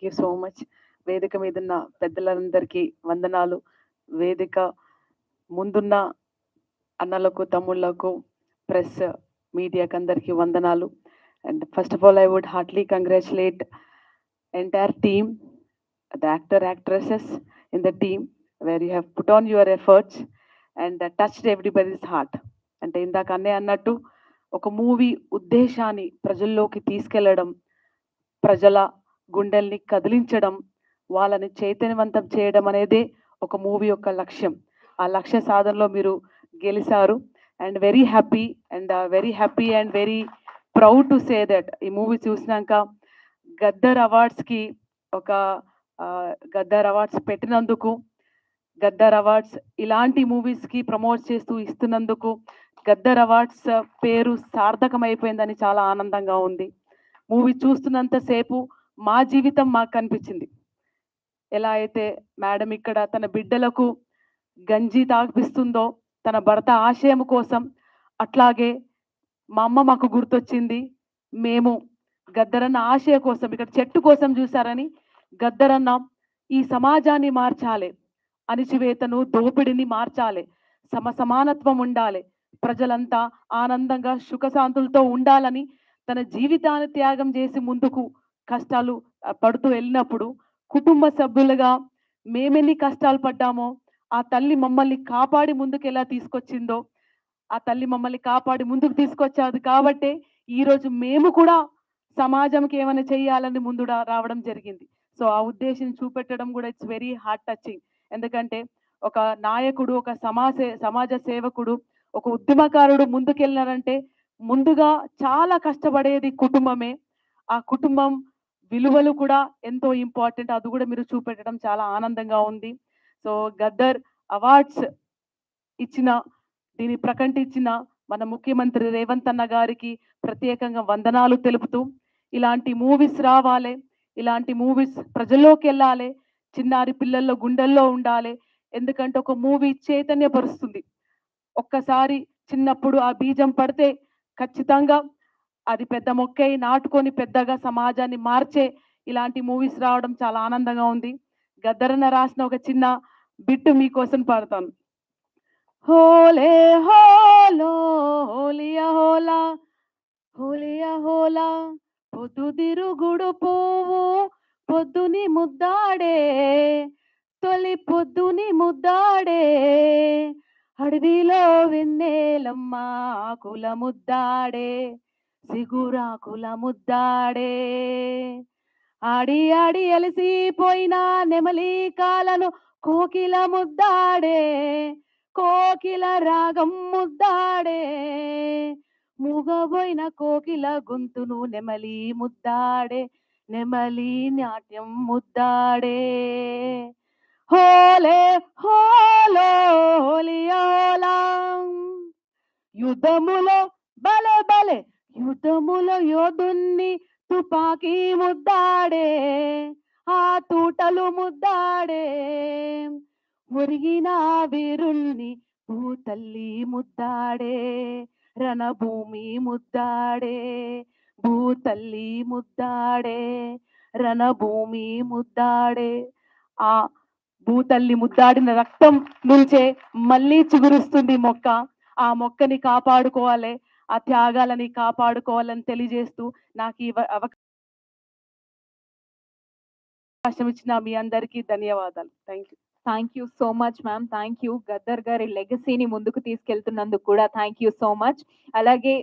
Thank you so much. వేదిక మీదున్న పెద్దలందరికీ వందనాలు. వేదిక ముందున్న అన్నలకు, తమ్ముళ్లకు, ప్రెస్ మీడియాకి అందరికీ వందనాలు. And first of all, I would heartily congratulate entire team, the actor, actresses in the team, where you have put on your efforts and touched everybody's heart. అంటే ఇందాక అన్నయ్య అన్నట్టు ఒక మూవీ ఉద్దేశాన్ని ప్రజల్లోకి తీసుకెళ్లడం, ప్రజల గుండెల్ని కదిలించడం, వాళ్ళని చైతన్యవంతం చేయడం అనేదే ఒక మూవీ యొక్క లక్ష్యం. ఆ లక్ష్య సాధనలో మీరు గెలిచారు. And very happy and very proud to say that ఈ మూవీ చూసినాక గద్దర్ అవార్డ్స్కి ఒక గద్దర్ అవార్డ్స్ పెట్టినందుకు, గద్దర్ అవార్డ్స్ ఇలాంటి మూవీస్కి ప్రమోట్ చేస్తూ ఇస్తున్నందుకు గద్దర్ అవార్డ్స్ పేరు సార్థకమైపోయిందని చాలా ఆనందంగా ఉంది. మూవీ చూస్తున్నంతసేపు మా జీవితం మాకు కనిపించింది. ఎలా అయితే మేడం ఇక్కడ తన బిడ్డలకు గంజి తాగిపిస్తుందో తన భర్త ఆశయం కోసం, అట్లాగే మా అమ్మ మాకు గుర్తొచ్చింది. మేము గద్దరన్న ఆశయ కోసం, ఇక్కడ చెట్టు కోసం చూసారని, గద్దరన్న ఈ సమాజాన్ని మార్చాలి, అణిచివేతను, దోపిడిని మార్చాలి, సమానత్వం ఉండాలి, ప్రజలంతా ఆనందంగా సుఖశాంతులతో ఉండాలని తన జీవితాన్ని త్యాగం చేసి ముందుకు కష్టాలు పడుతూ వెళ్ళినప్పుడు, కుటుంబ సభ్యులుగా మేమెన్ని కష్టాలు పడ్డామో, ఆ తల్లి మమ్మల్ని కాపాడి ముందుకు ఎలా తీసుకొచ్చిందో, ఆ తల్లి మమ్మల్ని కాపాడి ముందుకు తీసుకొచ్చాదు కాబట్టే ఈరోజు మేము కూడా సమాజంకి ఏమైనా చేయాలని ముందు రావడం జరిగింది. సో ఆ ఉద్దేశం చూపెట్టడం కూడా ఇట్స్ వెరీ హార్ట్ టచింగ్. ఎందుకంటే ఒక నాయకుడు, ఒక సమాజ సేవకుడు, ఒక ఉద్యమకారుడు ముందుకెళ్ళారంటే ముందుగా చాలా కష్టపడేది కుటుంబమే. ఆ కుటుంబం విలువలు కూడా ఎంతో ఇంపార్టెంట్. అది కూడా మీరు చూపెట్టడం చాలా ఆనందంగా ఉంది. సో గద్దర్ అవార్డ్స్ ఇచ్చిన, దీన్ని ప్రకటించిన మన ముఖ్యమంత్రి రేవంత్ అన్న గారికి ప్రత్యేకంగా వందనాలు తెలుపుతూ, ఇలాంటి మూవీస్ రావాలి, ఇలాంటి మూవీస్ ప్రజల్లోకి వెళ్ళాలి, చిన్నారి పిల్లల్లో గుండెల్లో ఉండాలి. ఎందుకంటే ఒక మూవీ చైతన్యపరుస్తుంది. ఒక్కసారి చిన్నప్పుడు ఆ బీజం పడితే ఖచ్చితంగా అది పెద్ద మొక్కై నాటుకొని పెద్దగా సమాజాన్ని మార్చే ఇలాంటి మూవీస్ రావడం చాలా ఆనందంగా ఉంది. గద్దరన్న రాసిన ఒక చిన్న బిట్టు మీకోసం పాడతాను. హోలే హోలో హోలియా హోలా, హోలియా హోలా, పొద్దుతిరుగుడు పువ్వు పొద్దుని ముద్దాడే, తొలి పొద్దుని ముద్దాడే, అడవిలో వెన్నెలమ్మ ఆకుల ముద్దాడే, సిగురాకుల ముద్దాడే, ఆడి ఆడి అలసిపోయిన నెమలి కాలను కోకిల ముద్దాడే, కోకిల రాగం ముద్దాడే, మూగబోయిన కోకిల గొంతును నెమలి ముద్దాడే, నెమలి నాట్యం ముద్దాడే. హోలే హోలో హోలియోలా, యుద్ధములో బలే బలే యుద్ధములో యోధున్ని తుపాకీ ముద్దాడే, ఆ తూటలు ముద్దాడే, ఒరిగిన వీరుల్ని భూతల్లి ముద్దాడే, రణభూమి ముద్దాడే, భూతల్లి ముద్దాడే, రణభూమి ముద్దాడే. ఆ భూతల్లి ముద్దాడిన రక్తం నుంచే మళ్ళీ చిగురుస్తుంది మొక్క. ఆ మొక్కని కాపాడుకోవాలి, ఆ త్యాగాలని కాపాడుకోవాలని తెలియజేస్తూ నాకు ఈ అవకాశం ఇచ్చిన మీ అందరికీ ధన్యవాదాలు. Thank you so much ma'am. Thank you. Gaddar గారి లెగసీని ముందుకు తీసుకెళ్తున్నందుకు కూడా థ్యాంక్ యూ సో మచ్. అలాగే